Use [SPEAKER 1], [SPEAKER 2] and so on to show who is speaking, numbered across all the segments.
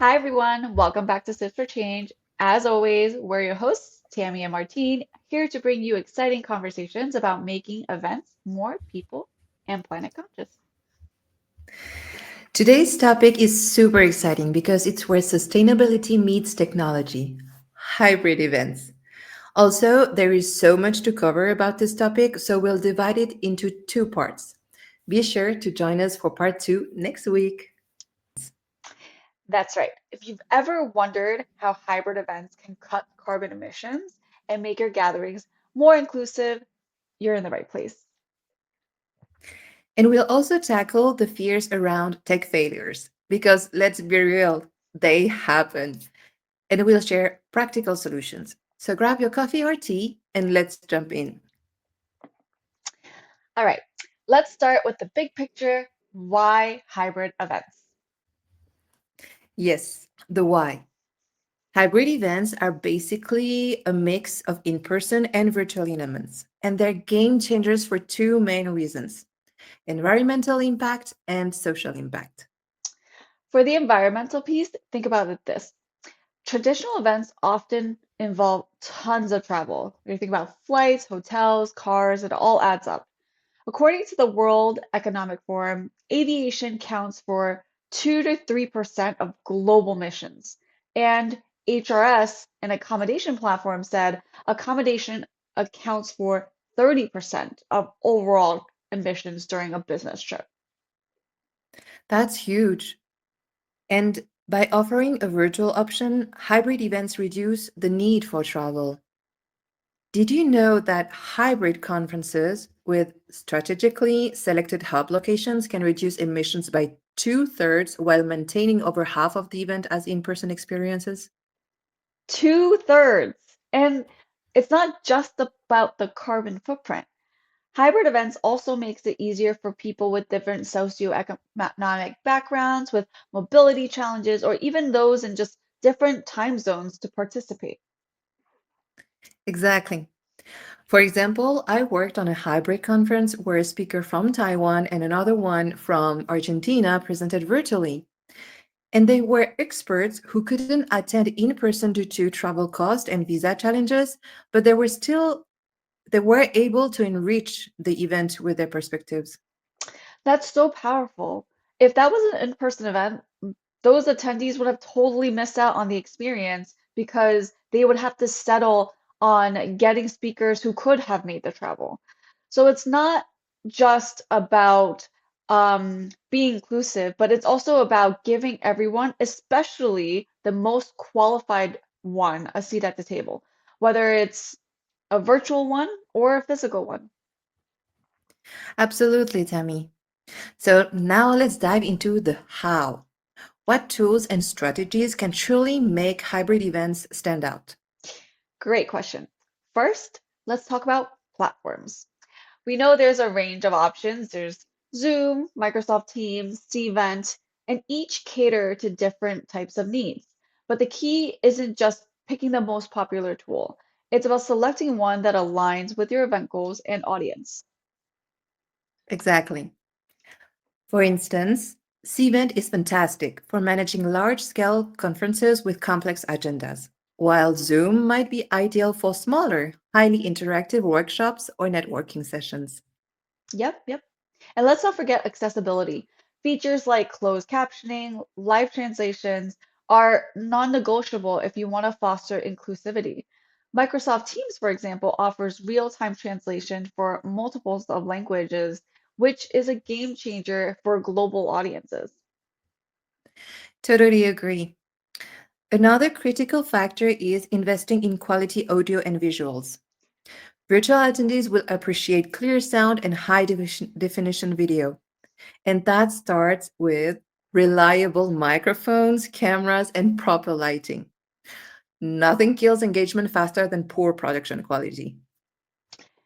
[SPEAKER 1] Hi, everyone. Welcome back to Sit for Change. As always, we're your hosts, Tammy and Martine, here to bring you exciting conversations about making events more people and planet conscious.
[SPEAKER 2] Today's topic is super exciting because it's where sustainability meets technology hybrid events. Also, there is so much to cover about this topic, so we'll divide it into two parts. Be sure to join us for part two next week.
[SPEAKER 1] That's right. If you've ever wondered how hybrid events can cut carbon emissions and make your gatherings more inclusive, you're in the right place.
[SPEAKER 2] And we'll also tackle the fears around tech failures because let's be real, they happen. And we'll share practical solutions. So grab your coffee or tea and let's jump in.
[SPEAKER 1] All right, let's start with the big picture. Why hybrid events?
[SPEAKER 2] Yes, the why. Hybrid events are basically a mix of in person and virtual elements, and they're game changers for two main reasons environmental impact and social impact.
[SPEAKER 1] For the environmental piece, think about it this. Traditional events often involve tons of travel. You think about flights, hotels, cars, it all adds up. According to the World Economic Forum, aviation counts for 2 to 3% of global emissions. And HRS, an accommodation platform, said accommodation accounts for 30% of overall emissions during a business trip.
[SPEAKER 2] That's huge. And by offering a virtual option, hybrid events reduce the need for travel. Did you know that hybrid conferences with strategically selected hub locations can reduce emissions by two-thirds while maintaining over half of the event as in person experiences?
[SPEAKER 1] Two-thirds. And it's not just about the carbon footprint. Hybrid events also makes it easier for people with different socioeconomic backgrounds, with mobility challenges, or even those in just different time zones to participate.
[SPEAKER 2] Exactly. For example, I worked on a hybrid conference where a speaker from Taiwan and another one from Argentina presented virtually. And they were experts who couldn't attend in person due to travel cost and visa challenges, but they were able to enrich the event with their perspectives.
[SPEAKER 1] That's so powerful. If that was an in-person event, those attendees would have totally missed out on the experience because they would have to settle on getting speakers who could have made the travel. So it's not just about being inclusive, but it's also about giving everyone, especially the most qualified one, a seat at the table, whether it's a virtual one or a physical one.
[SPEAKER 2] Absolutely, Tammy. So now let's dive into the how. What tools and strategies can truly make hybrid events stand out?
[SPEAKER 1] Great question. First, let's talk about platforms. We know there's a range of options. There's Zoom, Microsoft Teams, Cvent, and each cater to different types of needs. But the key isn't just picking the most popular tool. It's about selecting one that aligns with your event goals and audience.
[SPEAKER 2] Exactly. For instance, Cvent is fantastic for managing large scale conferences with complex agendas, while Zoom might be ideal for smaller, highly interactive workshops or networking sessions.
[SPEAKER 1] Yep, yep. And let's not forget accessibility. Features like closed captioning, live translations are non-negotiable if you want to foster inclusivity. Microsoft Teams, for example, offers real-time translation for multiples of languages, which is a game changer for global audiences.
[SPEAKER 2] Totally agree. Another critical factor is investing in quality audio and visuals. Virtual attendees will appreciate clear sound and high definition video. And that starts with reliable microphones, cameras, and proper lighting. Nothing kills engagement faster than poor production quality.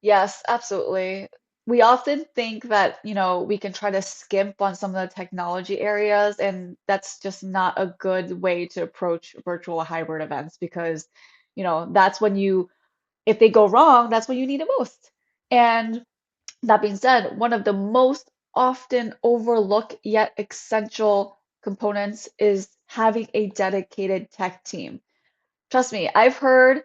[SPEAKER 1] Yes, absolutely. We often think that, we can try to skimp on some of the technology areas, and that's just not a good way to approach virtual hybrid events because, that's when if they go wrong, that's when you need it most. And that being said, one of the most often overlooked yet essential components is having a dedicated tech team. Trust me, I've heard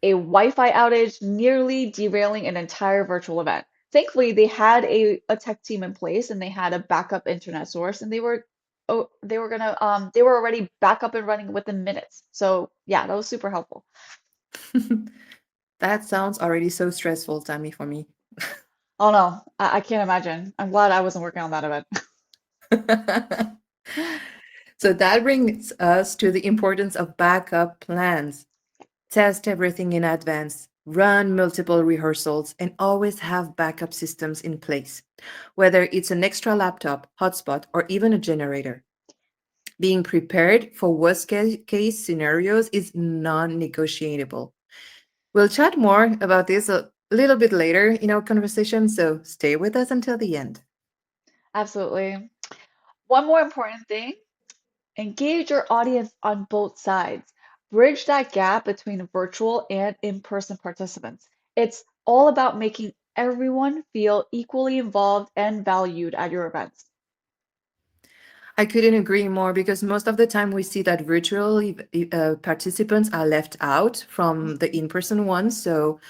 [SPEAKER 1] a Wi-Fi outage nearly derailing an entire virtual event. Thankfully, they had a tech team in place and they had a backup internet source and they were already back up and running within minutes. So yeah, that was super helpful.
[SPEAKER 2] That sounds already so stressful, Tammy, for me.
[SPEAKER 1] Oh no, I can't imagine. I'm glad I wasn't working on that event.
[SPEAKER 2] So that brings us to the importance of backup plans. Test everything in advance, run multiple rehearsals, and always have backup systems in place, whether it's an extra laptop, hotspot, or even a generator. Being prepared for case scenarios is non negotiable. We'll chat more about this a little bit later in our conversation, so stay with us until the end.
[SPEAKER 1] Absolutely. One more important thing, engage your audience on both sides. Bridge that gap between virtual and in-person participants. It's all about making everyone feel equally involved and valued at your events.
[SPEAKER 2] I couldn't agree more because most of the time we see that virtual participants are left out from the in person ones. So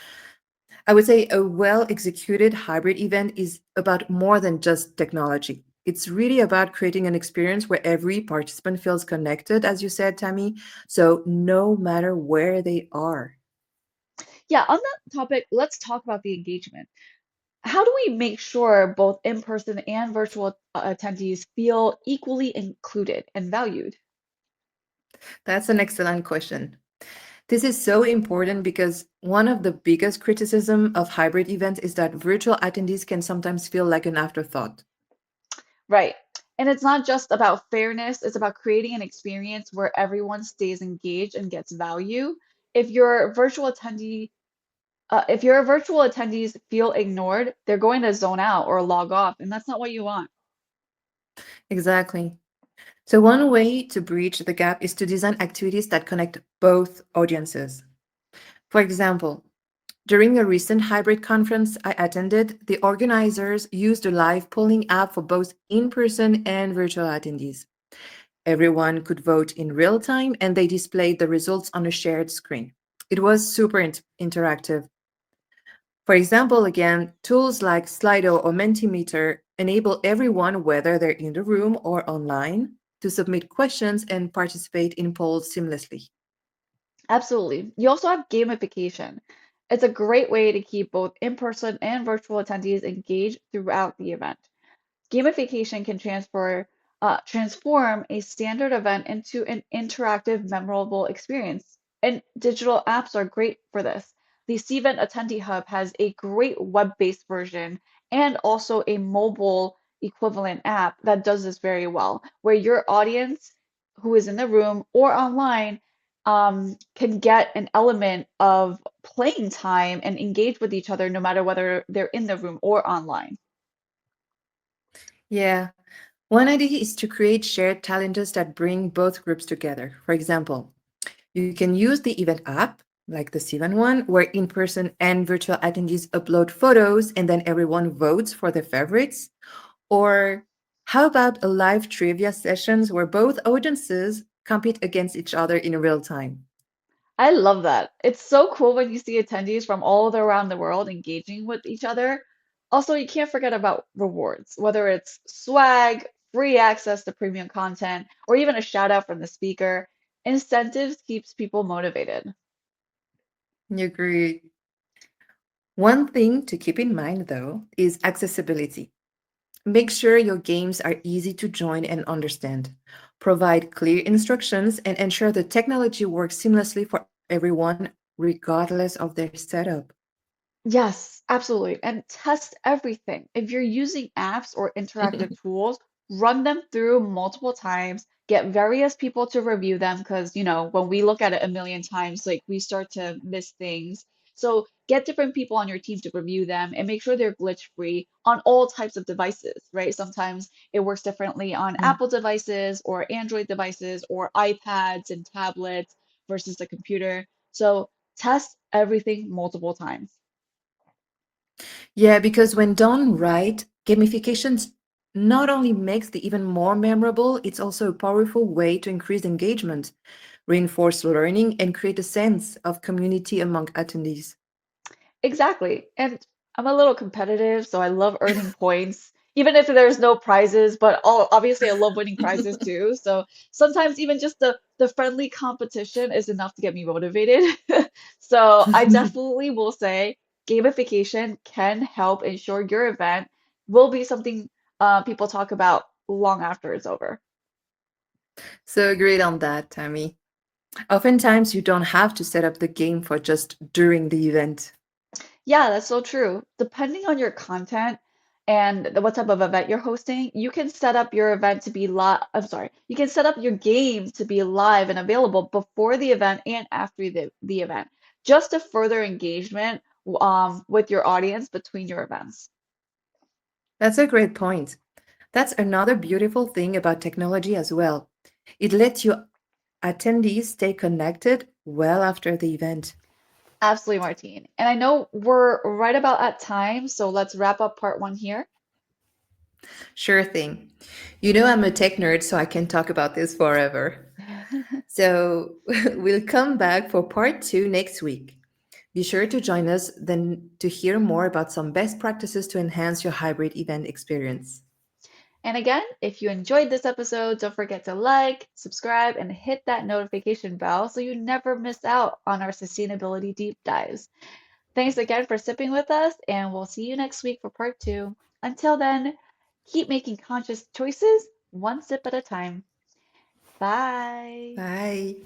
[SPEAKER 2] I would say a well executed hybrid event is about more than just technology. It's really about creating an experience where every participant feels connected, as you said, Tammy. So no matter where they are.
[SPEAKER 1] Yeah, on that topic, let's talk about the engagement. How do we make sure both in-person and virtual attendees feel equally included and valued?
[SPEAKER 2] That's an excellent question. This is so important because one of the biggest criticism of hybrid events is that virtual attendees can sometimes feel like an afterthought.
[SPEAKER 1] Right. And it's not just about fairness, it's about creating an experience where everyone stays engaged and gets value. If your virtual attendee, if your virtual attendees feel ignored, they're going to zone out or log off, and that's not what you want.
[SPEAKER 2] Exactly. So one way to bridge the gap is to design activities that connect both audiences. For example, during a recent hybrid conference I attended, the organizers used a live polling app for both in person and virtual attendees. Everyone could vote in real time and they displayed the results on a shared screen. It was super interactive. For example, again, tools like Slido or Mentimeter enable everyone, whether they're in the room or online, to submit questions and participate in polls seamlessly.
[SPEAKER 1] Absolutely. You also have gamification. It's a great way to keep both in-person and virtual attendees engaged throughout the event. Gamification can transform a standard event into an interactive, memorable experience. And digital apps are great for this. The Cvent Attendee Hub has a great web-based version and also a mobile equivalent app that does this very well, where your audience who is in the room or online can get an element of playing time and engage with each other no matter whether they're in the room or online.
[SPEAKER 2] Yeah, one idea is to create shared calendars that bring both groups together. For example, you can use the event app, like the Sivan one, where in person and virtual attendees upload photos and then everyone votes for their favorites. Or how about a live trivia sessions where both audiences compete against each other in real time?
[SPEAKER 1] I love that. It's so cool when you see attendees from all around the world engaging with each other. Also, you can't forget about rewards, whether it's swag, free access to premium content, or even a shout out from the speaker. Incentives keeps people motivated.
[SPEAKER 2] You agree. One thing to keep in mind, though, is accessibility. Make sure your games are easy to join and understand. Provide clear instructions and ensure the technology works seamlessly for everyone, regardless of their setup.
[SPEAKER 1] Yes, absolutely. And test everything. If you're using apps or interactive tools, run them through multiple times, get various people to review them because, when we look at it a million times, like we start to miss things. So get different people on your team to review them and make sure they're glitch free on all types of devices, right? Sometimes it works differently on
[SPEAKER 2] Mm.
[SPEAKER 1] Apple devices or Android devices or iPads and tablets versus the computer. So test everything multiple times.
[SPEAKER 2] Yeah, because when done right, gamification not only makes the event more memorable, it's also a powerful way to increase engagement, reinforce learning, and create a sense of community among attendees.
[SPEAKER 1] Exactly. And I'm a little competitive, so I love earning points, even if there's no prizes, but obviously I love winning prizes too. So sometimes even just the friendly competition is enough to get me motivated. So I definitely will say gamification can help ensure your event will be something people talk about long after it's over.
[SPEAKER 2] So agreed on that, Tammy. Oftentimes, you don't have to set up the game for just during the event.
[SPEAKER 1] Yeah, that's so true. Depending on your content and what type of event you're hosting, you can set up your event to be live. I'm sorry, you can set up your game to be live and available before the event and after the event, just to further engagement with your audience between your events.
[SPEAKER 2] That's a great point. That's another beautiful thing about technology as well. It lets you attendees stay connected well after the event.
[SPEAKER 1] Absolutely, Martine. And I know we're right about at time, so let's wrap up part one here.
[SPEAKER 2] Sure thing. You know, I'm a tech nerd, so I can talk about this forever. So we'll come back for part two next week. Be sure to join us then to hear more about some best practices to enhance your hybrid event experience.
[SPEAKER 1] And again, if you enjoyed this episode, don't forget to like, subscribe, and hit that notification bell so you never miss out on our sustainability deep dives. Thanks again for sipping with us, and we'll see you next week for part two. Until then, keep making conscious choices one sip at a time. Bye.
[SPEAKER 2] Bye.